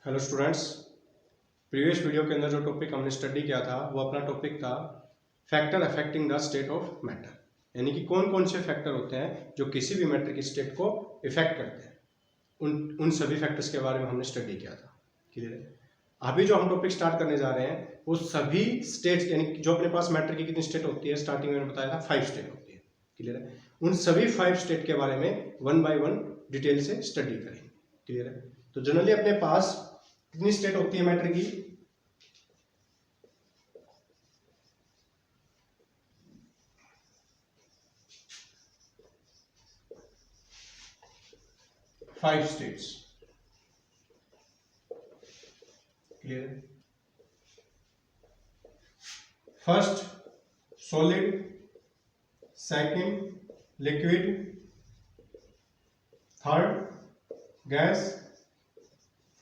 Hello students, previous video के अंदर जो टॉपिक हमने स्टडी किया था वो अपना टॉपिक था factor affecting the state of matter, यानी कि कौन कौन से फैक्टर होते हैं जो किसी भी मैटर की स्टेट को इफेक्ट करते हैं। उन सभी फैक्टर्स के बारे में हमने स्टडी किया था। क्लियर है? अभी जो हम टॉपिक स्टार्ट करने जा रहे हैं वो सभी स्टेट, यानी जो अपने पास मैटर की कितनी स्टेट होती है, स्टार्टिंग में मैंने बताया था 5 स्टेट होती है। क्लियर है? उन सभी 5 स्टेट के बारे में 1 बाय 1 डिटेल से स्टडी करेंगे। क्लियर है? तो जनरली अपने पास कितनी स्टेट होती है मैटर की? 5 states. Clear? First solid, second liquid, third gas,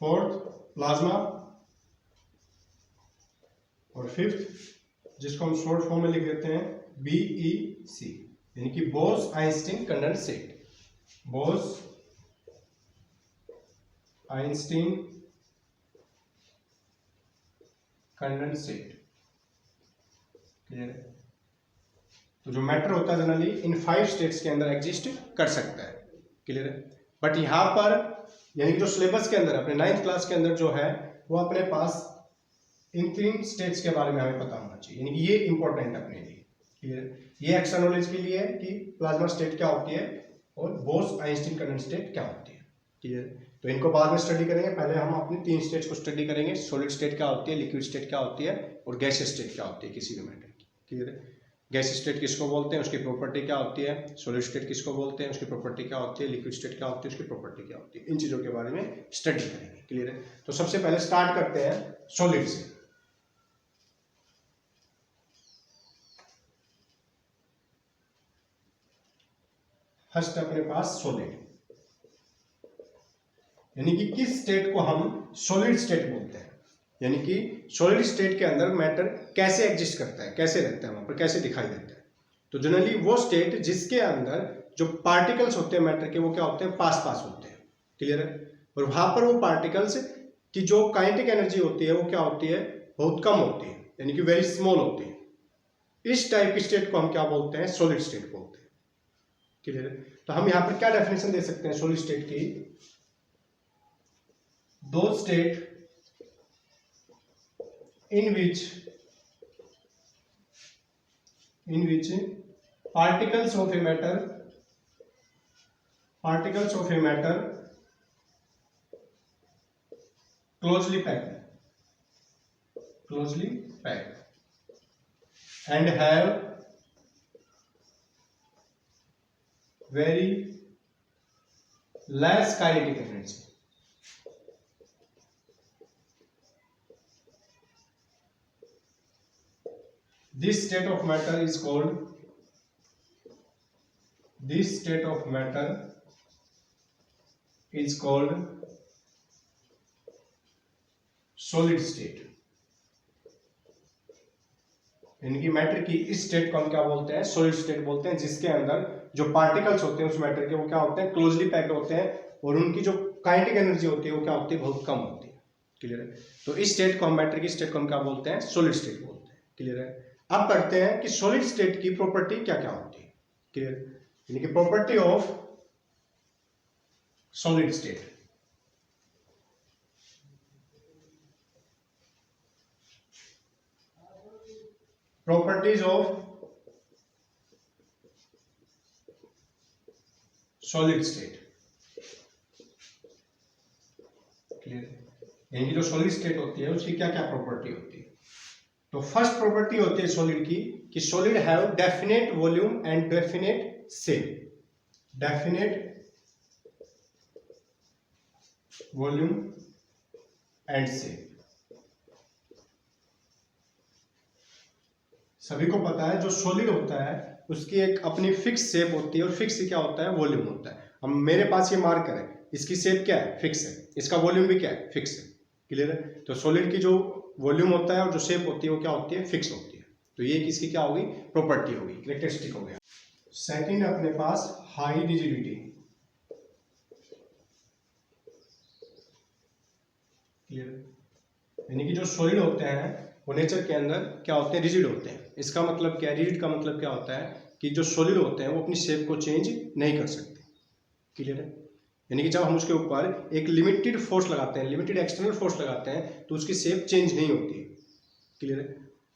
fourth plasma और फिफ्थ जिसको हम शॉर्ट फॉर्म में लिख देते हैं BEC, यानी कि Bose Einstein condensate. Bose Einstein condensate. Clear है? तो जो मैटर होता है जनरली इन 5 स्टेट्स के अंदर एग्जिस्ट कर सकता है। क्लियर है? बट यहां पर यानी कि जो सिलेबस के अंदर अपने 9th क्लास के अंदर जो है वो अपने पास इन 3 स्टेट्स के बारे में हमें पता होना चाहिए, यानी कि ये इंपॉर्टेंट अपने लिए। क्लियर है? ये एक्स्ट्रा नॉलेज के लिए है कि प्लाज्मा स्टेट क्या होती है और बोस आइंस्टीन कंडेंसेट क्या होती है। क्लियर है? तो इनको बाद में स्टडी करेंगे। पहले हम अपनी 3 स्टेट्स को स्टडी करेंगे। सॉलिड स्टेट क्या होती है, लिक्विड स्टेट क्या होती है और गैसियस स्टेट क्या होती है किसी भी मैटर की। क्लियर है? गैसियस स्टेट किसको बोलते हैं, उसकी प्रॉपर्टी क्या होती है, सॉलिड स्टेट किसको बोलते हैं, उसकी प्रॉपर्टी क्या होती है, लिक्विड स्टेट क्या होती है, उसकी प्रॉपर्टी क्या होती है। इन चीजों के बारे में स्टडी करेंगे। क्लियर है? तो सबसे पहले स्टार्ट करते हैं सॉलिड से। फर्स्ट अपने पास सॉलिड, यानी कि किस स्टेट को हम सॉलिड स्टेट बोलते हैं, यानी कि सॉलिड स्टेट के अंदर मैटर कैसे एग्जिस्ट करता है, कैसे रहता है, वहां पर कैसे दिखाई देता है। तो जनरली वो स्टेट जिसके अंदर जो पार्टिकल्स होते हैं मैटर के वो क्या होते हैं, पास पास होते हैं। क्लियर है? और वहां पर वो पार्टिकल्स की जो काइनेटिक एनर्जी होती है वो क्या होती है, बहुत कम होती है, यानी कि वेरी स्मॉल होती है। इस टाइप की स्टेट को हम क्या बोलते हैं, सॉलिड स्टेट बोलते हैं। क्लियर है? तो हम यहां पर क्या डेफिनेशन दे सकते हैं सॉलिड स्टेट की? Those state in which particles of a matter closely packed and have very less kinetic energy. This state of matter is called solid state, यानी कि मैटर की इस स्टेट को हम क्या बोलते हैं, सॉलिड स्टेट बोलते हैं, जिसके अंदर जो पार्टिकल्स होते हैं उस मैटर के वो क्या होते हैं, क्लोजली पैक्ड होते हैं और उनकी जो काइनेटिक एनर्जी होती है वो क्या होती है, बहुत कम होती है। क्लियर है? तो इस स्टेट को हम मैटर की स्टेट को हम क्या बोलते हैं, सॉलिड स्टेट बोलते हैं। क्लियर है? अब पढ़ते हैं कि सॉलिड स्टेट की प्रॉपर्टी क्या क्या होती है। क्लियर? यानी कि property of solid state. Properties of solid state. Clear? यानी कि जो सॉलिड स्टेट होती है उसकी क्या क्या प्रॉपर्टी होती है। तो फर्स्ट प्रॉपर्टी होती है सॉलिड की कि solid have definite volume and definite shape. Definite volume and shape. सभी को पता है जो सॉलिड होता है उसकी एक अपनी फिक्स शेप होती है और फिक्स क्या होता है, वॉल्यूम होता है। अब मेरे पास ये मार्कर है, इसकी शेप क्या है, फिक्स है, इसका वॉल्यूम भी क्या है, फिक्स है। क्लियर है? तो सॉलिड की जो वॉल्यूम होता है और जो शेप होती है वो क्या होती है, फिक्स होती है। तो ये किसकी क्या होगी, प्रॉपर्टी होगी, कैरेक्टरिस्टिक हो गया। सेकंड अपने पास हाई रिजिडिटी। क्लियर है। यानी कि जो सॉलिड होते हैं वो नेचर के अंदर क्या होते हैं, रिजिड होते हैं। इसका मतलब क्या है, रिजिड का मतलब क्या होता है कि जो सॉलिड होते हैं वो अपनी शेप को चेंज नहीं कर सकते। क्लियर है। यानी कि जब हम उसके ऊपर एक लिमिटेड फोर्स लगाते हैं, लिमिटेड एक्सटर्नल फोर्स लगाते हैं, तो उसकी शेप चेंज नहीं होती है। क्लियर है।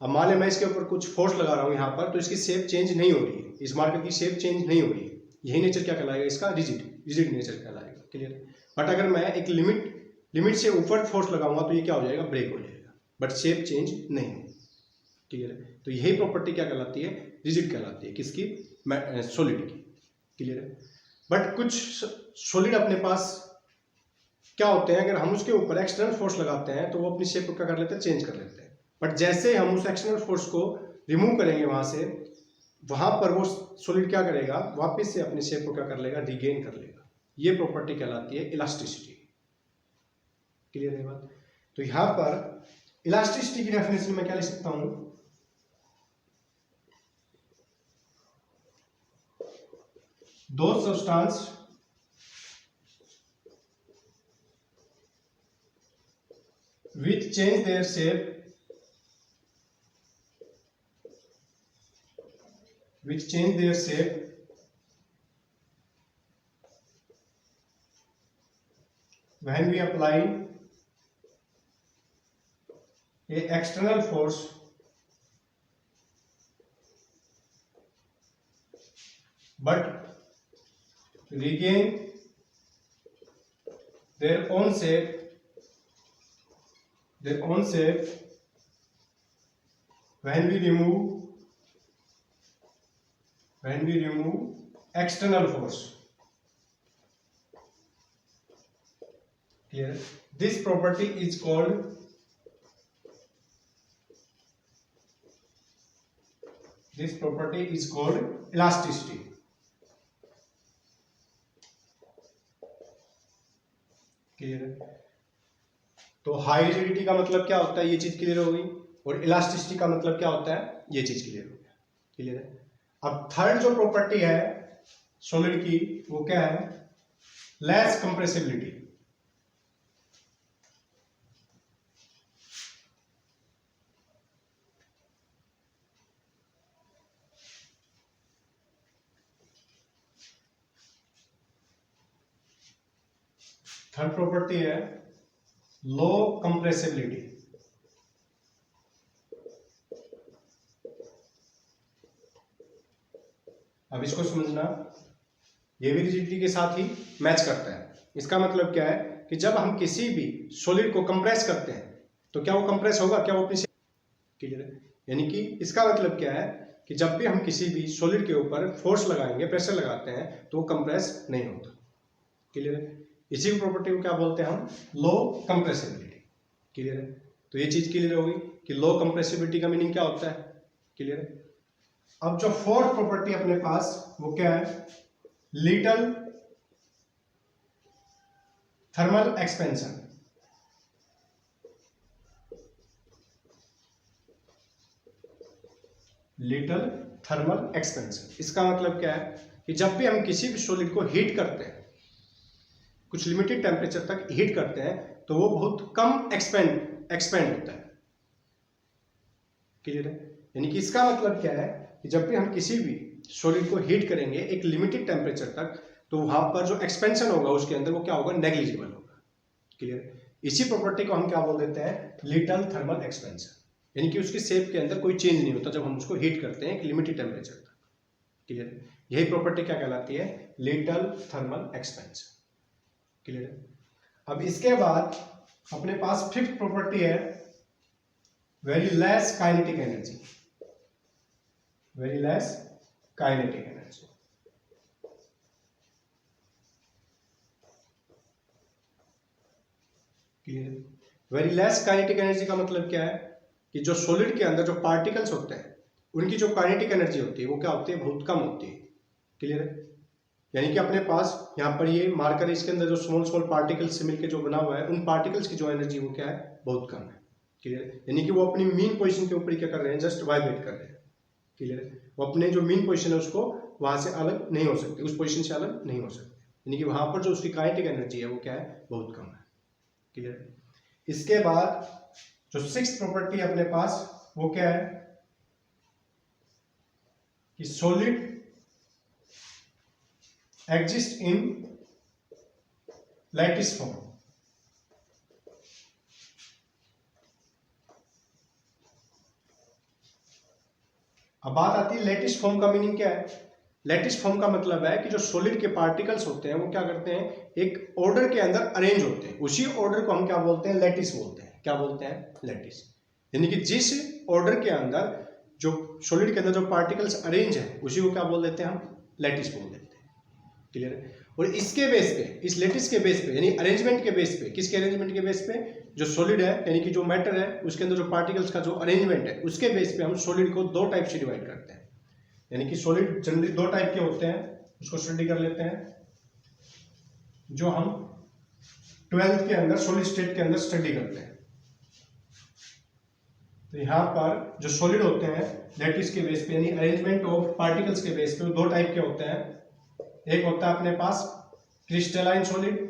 अब मान लें मैं इसके ऊपर कुछ फोर्स लगा रहा हूँ यहाँ पर, तो इसकी शेप चेंज नहीं हो रही है, इस मार्कर की शेप चेंज नहीं हो रही है। यही नेचर क्या कहलाएगा, इसका रिजिड, रिजिड नेचर कहलाएगा। क्लियर है। बट अगर मैं एक लिमिट से ऊपर फोर्स लगाऊंगा तो ये क्या हो जाएगा, ब्रेक हो जाएगा, बट शेप चेंज नहीं होगी। क्लियर है। तो यही प्रॉपर्टी क्या कहलाती है, रिजिड कहलाती है, किसकी, सॉलिड की। क्लियर है। बट कुछ सॉलिड अपने पास क्या होते हैं, अगर हम उसके ऊपर एक्सटर्नल फोर्स लगाते हैं तो वो अपनी शेप को क्या कर लेते हैं, चेंज कर लेते हैं। बट जैसे हम उस एक्सटर्नल फोर्स को रिमूव करेंगे वहां से, वहां पर वो सॉलिड क्या करेगा, वापस से अपनी शेप को क्या कर लेगा, रिगेन कर लेगा। ये प्रॉपर्टी कहलाती है इलास्टिसिटी। क्लियर है बात। तो यहां पर इलास्टिसिटी की डेफिनेशन में क्या लिख सकता हूं, those substance which change their shape when we apply a external force but regain their own shape when we remove external force. Clear. This property is called elasticity. Clear है। तो high rigidity का मतलब क्या होता है, ये चीज clear हो गई, और इलास्टिसिटी का मतलब क्या होता है, ये चीज क्लियर हो गया। क्लियर है। अब थर्ड जो प्रॉपर्टी है सॉलिड की, वो क्या है, लेस कंप्रेसिबिलिटी। थर्ड प्रॉपर्टी है लो कंप्रेसिबिलिटी। अब इसको समझना, ये भी रिजिडिटी के साथ ही मैच करता है। इसका मतलब क्या है कि जब हम किसी भी सॉलिड को कंप्रेस करते हैं तो क्या वो कंप्रेस होगा, क्या वो अपनी, क्लियर है। यानी कि इसका मतलब क्या है कि जब भी हम किसी भी सॉलिड के ऊपर फोर्स लगाएंगे, प्रेशर लगाते हैं, तो वो कंप्रेस नहीं होता। क्लियर है। इसी प्रॉपर्टी को क्या बोलते हैं हम, लो कंप्रेसिबिलिटी। क्लियर है। तो ये चीज क्लियर होगी कि लो कंप्रेसिबिलिटी का मीनिंग क्या होता है। क्लियर है। अब जो फोर्थ प्रॉपर्टी अपने पास वो क्या है, little thermal expansion. Little thermal expansion, इसका मतलब क्या है कि जब भी हम किसी भी सॉलिड को हीट करते हैं, कुछ लिमिटेड टेम्परेचर तक हीट करते हैं, तो वो बहुत कम एक्सपेंड होता है। क्लियर है। यानी कि इसका मतलब क्या है कि जब भी हम किसी भी सॉलिड को हीट करेंगे एक लिमिटेड टेम्परेचर तक, तो वहां पर जो एक्सपेंशन होगा उसके अंदर वो क्या होगा, नेग्लिजिबल होगा। क्लियर। इसी प्रॉपर्टी को हम क्या बोल देते हैं, लिटिल थर्मल एक्सपेंशन। यानी कि उसकी शेप के अंदर कोई चेंज नहीं होता जब हम उसको हीट करते हैं एक लिमिटेड टेम्परेचर तक। क्लियर। यही प्रॉपर्टी क्या कहलाती है, लिटिल थर्मल एक्सपेंशन। क्लियर है। अब इसके बाद अपने पास फिफ्थ प्रॉपर्टी है very less kinetic energy. Very less kinetic energy. Clear. Very less kinetic energy का मतलब क्या है कि जो सॉलिड के अंदर जो पार्टिकल्स होते हैं उनकी जो काइनेटिक एनर्जी होती है वो क्या होती है, बहुत कम होती है। क्लियर है। यानी कि अपने पास यहाँ पर ये मार्कर, इसके अंदर जो स्मॉल स्मॉल पार्टिकल्स से मिलकर जो बना हुआ है, उन पार्टिकल्स की जो एनर्जी वो क्या है, बहुत कम है। क्लियर। यानी कि वो अपनी मीन पोजीशन के ऊपर क्या कर रहे हैं, जस्ट वाइब्रेट कर रहे हैं। क्लियर। वो अपने जो मीन पोजीशन है उसको वहां से अलग नहीं हो सकते, उस पोजीशन से अलग नहीं हो सकते। यानी कि वहां पर जो उसकी काइनेटिक एनर्जी है वो क्या है, बहुत कम है। क्लियर। इसके बाद जो सिक्स्थ प्रॉपर्टी अपने पास वो क्या है कि solid exist in lattice form. अब बात आती है लैटिस फॉर्म का मीनिंग क्या है। लैटिस फॉर्म का मतलब है कि जो सॉलिड के पार्टिकल्स होते हैं वो क्या करते हैं, एक ऑर्डर के अंदर अरेंज होते हैं, उसी ऑर्डर को हम क्या बोलते हैं, लैटिस बोलते हैं। क्या बोलते हैं, लैटिस। यानी कि जिस ऑर्डर के अंदर जो सॉलिड के अंदर जो पार्टिकल्स अरेंज है उसी को क्या बोल देते हैं, हम लैटिस बोल देते हैं। क्लियर है। और इसके बेस पे, इस लैटिस के बेस पे, यानी अरेंजमेंट के बेस पे, किसके अरेंजमेंट के बेस पे, जो सॉलिड है यानी कि जो मैटर है उसके अंदर जो पार्टिकल्स का जो अरेंजमेंट है उसके बेस पे हम सॉलिड को दो टाइप से डिवाइड करते हैं। यानी कि सॉलिड जनरली दो टाइप के होते हैं, उसको स्टडी कर लेते हैं, जो हम 12th के अंदर सॉलिड स्टेट के अंदर स्टडी करते हैं। तो यहाँ पर जो सॉलिड होते हैं लैटिस के बेस पे यानी अरेंजमेंट ऑफ पार्टिकल्स के बेस पे वो दो टाइप के होते हैं। एक होता है अपने पास क्रिस्टलाइन सॉलिड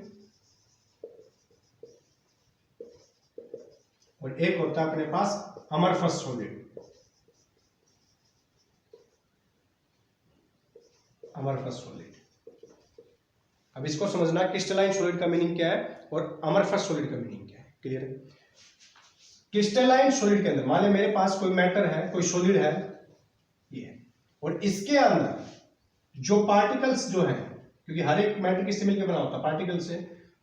और एक होता है अपने पास अमरफस सॉलिड। अमरफस सॉलिड, अब इसको समझना क्रिस्टलाइन सॉलिड का मीनिंग क्या है और अमरफस सॉलिड का मीनिंग क्या है। क्लियर है। क्रिस्टलाइन सॉलिड के अंदर मान लीजिए मेरे पास कोई मैटर है, कोई सॉलिड है ये, और इसके अंदर जो पार्टिकल्स जो है, क्योंकि हर एक मैटर किससे मिलकर बना होता है, पार्टिकल्स से।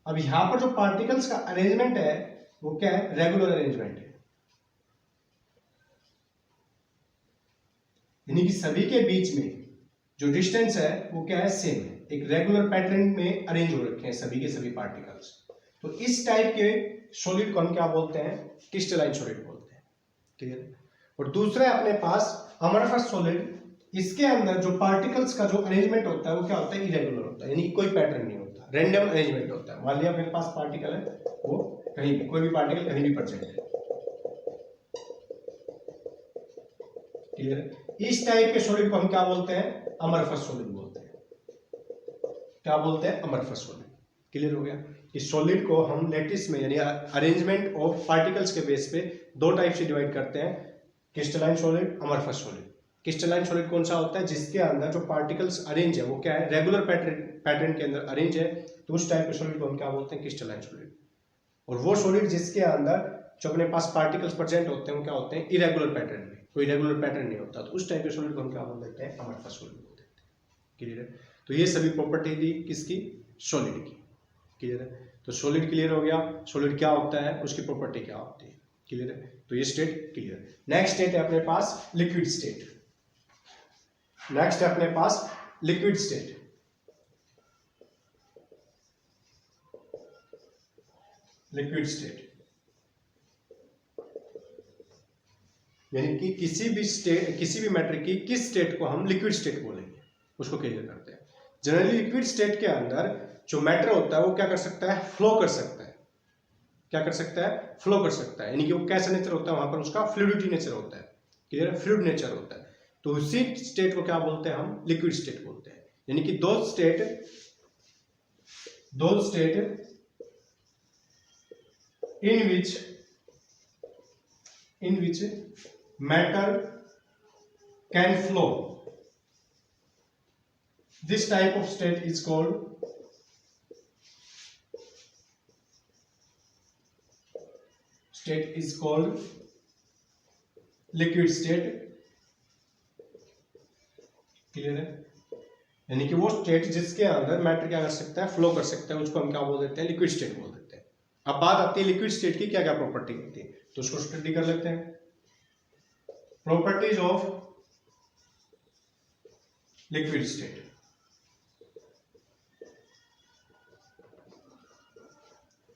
अब यहां पर जो पार्टिकल्स का अरेंजमेंट है वो क्या है, रेगुलर अरेंजमेंट है। यानी कि सभी के बीच में जो डिस्टेंस है वो क्या है, सेम है, एक रेगुलर पैटर्न में अरेंज हो रखे हैं सभी के सभी पार्टिकल्स। तो इस टाइप के सॉलिड को हम क्या बोलते हैं, क्रिस्टलाइन सॉलिड बोलते हैं। क्लियर। और दूसरा है अपने पास अमरफस सॉलिड, इसके अंदर जो पार्टिकल्स का जो अरेंजमेंट होता है वो क्या होता है, इरेगुलर होता है, यानी कोई पैटर्न नहीं होता, रैंडम अरेंजमेंट होता है। मान लिया मेरे पास पार्टिकल है, वो कहीं भी, कोई भी पार्टिकल कहीं भी प्रेजेंट है। क्लियर। इस टाइप के सॉलिड को हम क्या बोलते हैं, अमरफस सॉलिड बोलते हैं। क्या बोलते हैं, अमरफस सॉलिड। क्लियर हो गया। इस सॉलिड को हम लैटिस में यानी अरेंजमेंट ऑफ पार्टिकल्स के बेस पे दो टाइप से डिवाइड करते हैं, crystalline solid, amorphous solid. Crystalline solid कौन सा होता है, जिसके अंदर जो पार्टिकल्स अरेंज है वो क्या है, रेगुलर पैटर्न के अंदर अरेंज है, तो उस टाइप के सॉलिड को हम क्या बोलते हैं, क्रिस्टलाइन सॉलिड। और वो सॉलिड जिसके अंदर जो अपने पास पार्टिकल्स प्रेजेंट होते हैं वो क्या होते हैं, इरेगुलर पैटर्न में, कोई रेगुलर पैटर्न नहीं होता, तो उस टाइप के सॉलिड को हम क्या बोल देते हैं, अमरफस सॉलिड बोल देते हैं। क्लियर है। तो ये सभी प्रॉपर्टी थी किसकी, सॉलिड की। क्लियर है। तो सॉलिड क्लियर हो गया, सॉलिड क्या होता है, उसकी प्रॉपर्टी क्या होती है। क्लियर है। तो ये स्टेट क्लियर है। नेक्स्ट स्टेट है अपने पास लिक्विड स्टेट। नेक्स्ट है अपने पास लिक्विड स्टेट। लिक्विड स्टेट यानी कि किसी भी स्टेट, किसी भी मैटर की किस स्टेट को हम लिक्विड स्टेट बोलेंगे उसको क्लियर करते हैं। जनरली लिक्विड स्टेट के अंदर जो मैटर होता है वो क्या कर सकता है, फ्लो कर सकता है। क्या कर सकता है, फ्लो कर सकता है, यानी कि वो कैसा नेचर होता है, वहां पर उसका फ्लूइडिटी नेचर होता है। क्लियर है, फ्लूइड नेचर होता है। तो उसी स्टेट को क्या बोलते हैं, हम लिक्विड स्टेट बोलते हैं। यानी कि दो state in which matter can flow, this type of state is called liquid state। Clear है। यानी कि वो स्टेट जिसके अंदर मैटर क्या कर सकता है, फ्लो कर सकता है, उसको हम क्या बोल देते हैं, लिक्विड स्टेट बोल देते हैं। अब बात आती है लिक्विड स्टेट की क्या क्या प्रॉपर्टी होती है, तो उसको स्टडी कर लेते हैं। Properties of liquid state.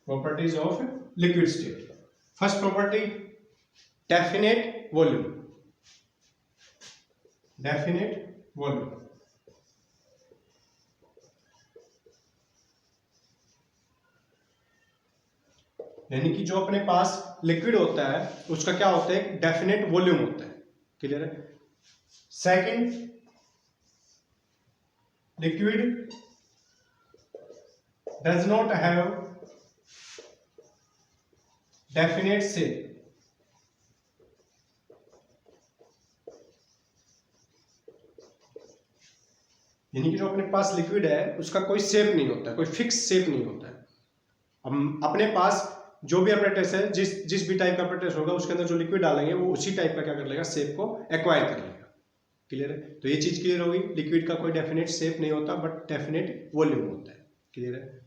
Properties of liquid state. First property, definite volume. Definite volume यानी कि जो अपने पास लिक्विड होता है उसका क्या होता है, डेफिनेट वॉल्यूम होता है। क्लियर है। Second, liquid does not have definite shape, यानी कि जो अपने पास लिक्विड है उसका कोई शेप नहीं होता, कोई फिक्स शेप नहीं होता है। हम अपने पास जो भी अपरेटस है, जिस जिस भी टाइप का अपरेटस होगा उसके अंदर जो लिक्विड डालेंगे वो उसी टाइप का क्या कर लेगा, शेप को एक्वायर कर लेगा। क्लियर है? तो ये चीज क्लियर होगी, लिक्विड का कोई डेफिनेट शेप नहीं होता बट डेफिनेट वॉल्यूम होता है। क्लियर है?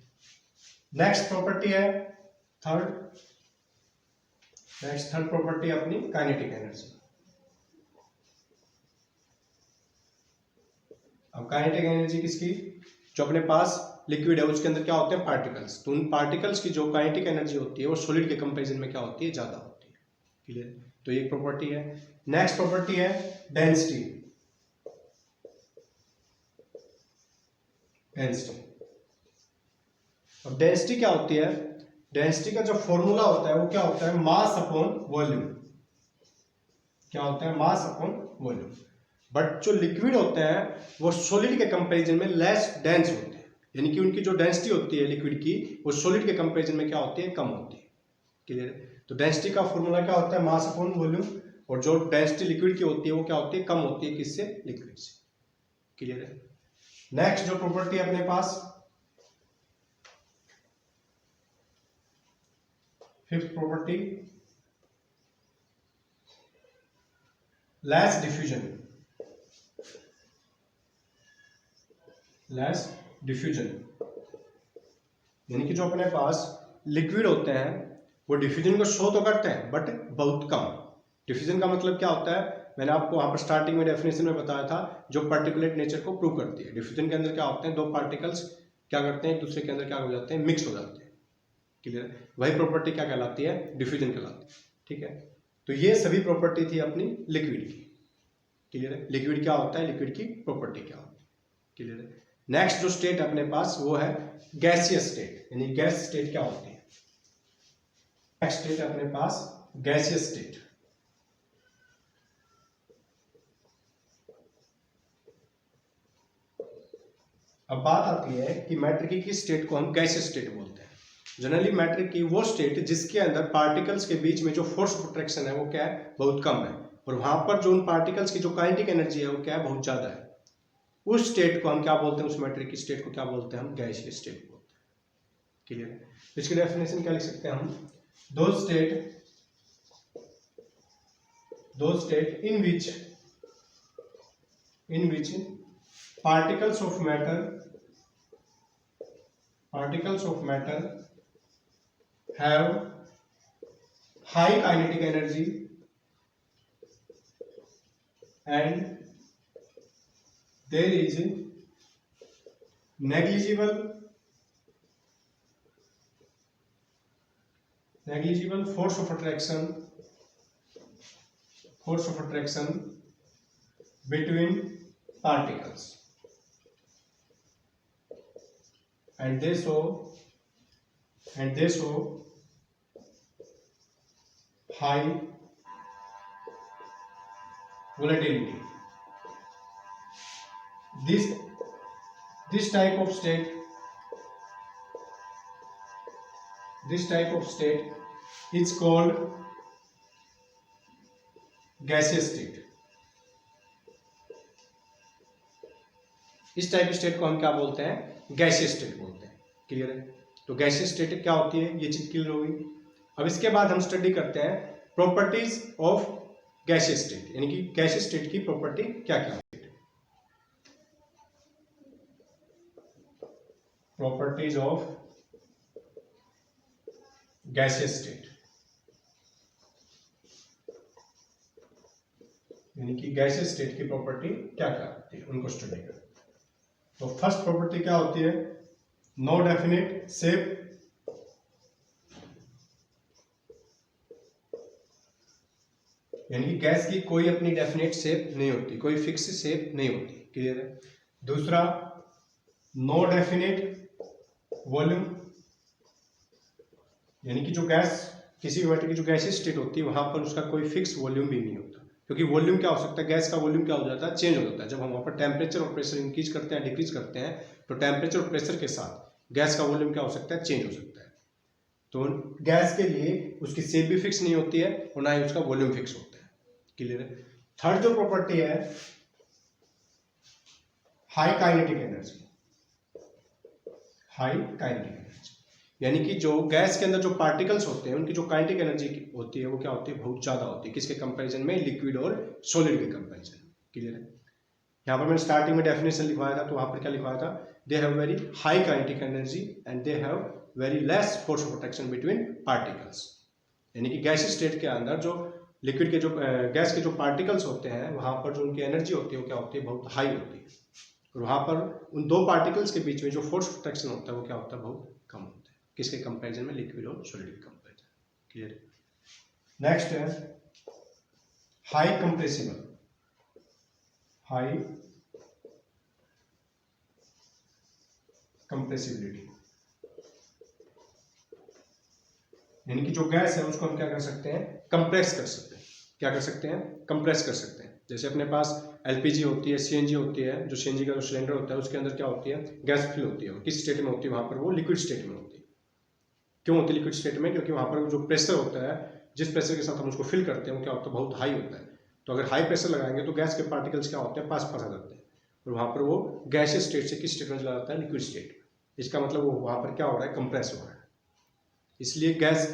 नेक्स्ट प्रॉपर्टी है थर्ड, थर्ड प्रॉपर्टी अपनी काइनेटिक एनर्जी। अब काइनेटिक एनर्जी किसकी, जो अपने पास लिक्विड है उसके अंदर क्या होते हैं, पार्टिकल्स, तो उन पार्टिकल्स की जो काइनेटिक एनर्जी होती है वो सॉलिड के कंपैरिजन में क्या होती है, ज्यादा होती है। क्लियर? तो ये प्रॉपर्टी है। नेक्स्ट प्रॉपर्टी है डेंसिटी। डेंसिटी, अब डेंसिटी क्या होती है, डेंसिटी का जो फॉर्मूला होता है वो क्या होता है, मास अपॉन वॉल्यूम। क्या होता है, मास अपॉन वॉल्यूम। बट जो लिक्विड होते हैं वो सॉलिड के कंपैरिजन में लेस डेंस होते हैं, यानी कि उनकी जो डेंसिटी होती है लिक्विड की वो सॉलिड के कंपैरिजन में क्या होती है, कम होती है। क्लियर है? तो डेंसिटी का फॉर्मूला क्या होता है, मास अपॉन वॉल्यूम, और जो डेंसिटी लिक्विड की होती है वो क्या होती है, कम होती है, किससे, लिक्विड से। क्लियर है? नेक्स्ट जो प्रॉपर्टी है अपने पास, fifth property, less diffusion. Less diffusion, यानी कि जो अपने पास लिक्विड होते हैं वो डिफ्यूजन को शो तो करते हैं बट बहुत कम। डिफ्यूजन का मतलब क्या होता है, मैंने आपको वहां पर स्टार्टिंग में डेफिनेशन में बताया था, जो पार्टिकुलेट नेचर को प्रूव करती है। डिफ्यूजन के अंदर क्या होते हैं, दो पार्टिकल्स क्या करते हैं, एक दूसरे के अंदर क्या हो जाते हैं, मिक्स हो जाते हैं। क्लियर? वही प्रॉपर्टी क्या कहलाती है, डिफ्यूजन कहलाती है। ठीक है? तो ये सभी प्रॉपर्टी थी अपनी लिक्विड की। क्लियर है? लिक्विड क्या होता है, लिक्विड की प्रॉपर्टी क्या होती है। क्लियर है? नेक्स्ट जो स्टेट अपने पास वो है गैसियस स्टेट, यानी गैस स्टेट क्या होती है। नेक्स्ट स्टेट अपने पास गैसियस स्टेट। अब बात आती है कि मैटर की किस स्टेट को हम गैसियस स्टेट बोलते हैं। जनरली मैटर की वो स्टेट जिसके अंदर पार्टिकल्स के बीच में जो फोर्स ऑफ अट्रैक्शन है वो क्या है, बहुत कम है, और वहां पर जो उन पार्टिकल्स की जो काइनेटिक एनर्जी है वो क्या है, बहुत ज्यादा है। उस स्टेट को हम क्या बोलते हैं, उस मैटर की स्टेट को क्या बोलते हैं, हम गैसियस स्टेट बोलते हैं। क्लियर है? इसकी डेफिनेशन क्या लिख सकते हैं हम, दो state in which particles of matter have high kinetic energy and there is negligible force of attraction between particles, and they show high volatility. This type of state is called gaseous state. इस type state को हम क्या बोलते हैं, gaseous state बोलते हैं। Clear है? तो गैसियस स्टेट क्या होती है, ये चीज क्लियर होगी। अब इसके बाद हम स्टडी करते हैं प्रॉपर्टीज ऑफ गैसियस स्टेट, यानी कि गैसियस स्टेट की प्रॉपर्टी क्या क्या है। प्रॉपर्टीज ऑफ गैसियस स्टेट, यानी कि गैसियस स्टेट की प्रॉपर्टी क्या क्या होती है, उनको स्टडी करते हैं। तो फर्स्ट प्रॉपर्टी क्या होती है, नो डेफिनेट शेप। यानी कि गैस की कोई अपनी डेफिनेट शेप नहीं होती, कोई फिक्स शेप नहीं होती। क्लियर है? दूसरा, नो डेफिनेट वॉल्यूम, यानी कि जो गैस, किसी भी मैटर की जो गैसियस स्टेट होती है वहां पर उसका कोई फिक्स वॉल्यूम भी नहीं होता, क्योंकि वॉल्यूम क्या हो सकता है, गैस का वॉल्यूम क्या हो जाता है, चेंज हो जाता है। जब हम वहां पर टेम्परेचर और प्रेशर इंक्रीज करते हैं, डिक्रीज करते हैं, तो टेम्परेचर और प्रेशर के साथ गैस का वॉल्यूम क्या हो सकता है, चेंज हो सकता है। तो गैस के लिए उसकी शेप भी फिक्स नहीं होती है और ना ही उसका वॉल्यूम फिक्स होता है। क्लियर है। थर्ड जो प्रॉपर्टी है high kinetic energy. High kinetic energy यानी कि जो गैस के अंदर जो पार्टिकल्स होते हैं उनकी जो काइनेटिक एनर्जी होती है वो क्या होती है, बहुत ज़्यादा होती है। किसके कंपैरिजन में, लिक्विड और सॉलिड के कंपैरिजन। क्लियर है। यहाँ पर मैंने स्टार्टिंग में डेफिनेशन लिखवाया था, तो वहाँ पर क्या लिखवाया था, they have very high kinetic energy and they have very less force of attraction between particles. यानी कि गैस स्टेट के अंदर जो लिक्विड के जो गैस के जो पार्टिकल्स होते हैं वहाँ पर जो उनकी एनर्जी होती है वो क्या होती है, बहुत हाई होती है। और वहाँ पर उन दो पार्टिकल्स के बीच में जो फोर्स ऑफ अट्रैक्शन होता है वो क्या होता है, बहुत कम होता है। किसके कंपैरिजन में, लिक्विड और सॉलिड के कंपैरिजन। क्लियर। नेक्स्ट है हाई कंप्रेसिबल। हाई कंप्रेसिबिलिटी यानी कि जो गैस है उसको हम क्या कर सकते हैं, कंप्रेस कर सकते हैं। क्या कर सकते हैं, कंप्रेस कर सकते हैं। जैसे अपने पास एलपीजी होती है, सीएनजी होती है, जो सीएनजी का जो सिलेंडर होता है उसके अंदर क्या होती है, गैस फिल होती है। किस स्टेट में होती है, वहां पर वो लिक्विड स्टेट में होती है। क्यों होती है लिक्विड स्टेट में, क्योंकि वहां पर जो प्रेशर होता है, जिस प्रेशर के साथ हम उसको फिल करते हैं वो क्या होता है, बहुत हाई होता है। तो अगर हाई प्रेशर लगाएंगे तो गैस के पार्टिकल्स क्या होते हैं, पास पास आ जाते हैं और वहां पर वो गैसियस स्टेट से किस स्टेट में चला जाता है, लिक्विड स्टेट। इसका मतलब वो वहां पर क्या हो रहा है, कंप्रेस हो रहा है। इसलिए गैस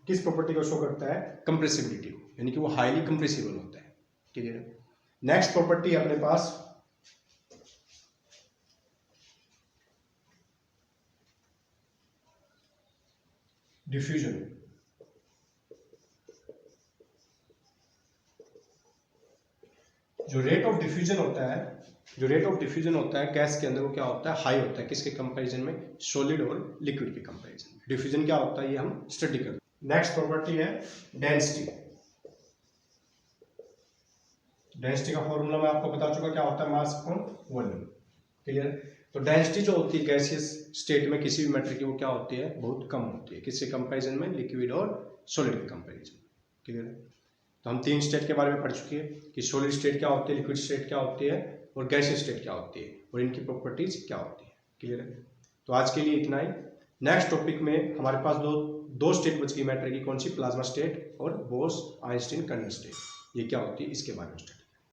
किस प्रॉपर्टी को शो करता है, कंप्रेसिबिलिटी, यानी कि वो हाईली कंप्रेसिबल होता है। क्लियर है। नेक्स्ट प्रॉपर्टी है अपने पास डिफ्यूजन। जो रेट ऑफ डिफ्यूजन होता है, जो रेट ऑफ डिफ्यूजन होता है गैस के अंदर वो क्या होता है, हाई होता है। किसके कंपैरिजन में, सॉलिड और लिक्विड के कंपैरिजन में। डिफ्यूजन क्या होता है ये हम स्टडी करते हैं। नेक्स्ट प्रॉपर्टी है डेंसिटी। डेंसिटी का फॉर्मूला मैं आपको बता चुका, क्या होता है, मास अपॉन वॉल्यूम। क्लियर। तो डेंसिटी जो होती है गैसियस स्टेट में किसी भी मैटर की, वो क्या होती है, बहुत कम होती है। किसके कंपैरिजन में, लिक्विड और सॉलिड के कंपैरिजन। क्लियर। तो हम तीन स्टेट के बारे में पढ़ चुके हैं कि सॉलिड स्टेट क्या होती है, लिक्विड स्टेट क्या होती है और गैसियस स्टेट क्या होती है और इनकी प्रॉपर्टीज क्या होती है। क्लियर है। तो आज के लिए इतना ही। नेक्स्ट टॉपिक में हमारे पास दो स्टेट बच गई मैटर की, कौन सी, प्लाज्मा स्टेट और बोस आइंस्टीन कर्नल स्टेट। ये क्या होती है इसके बारे में स्टडी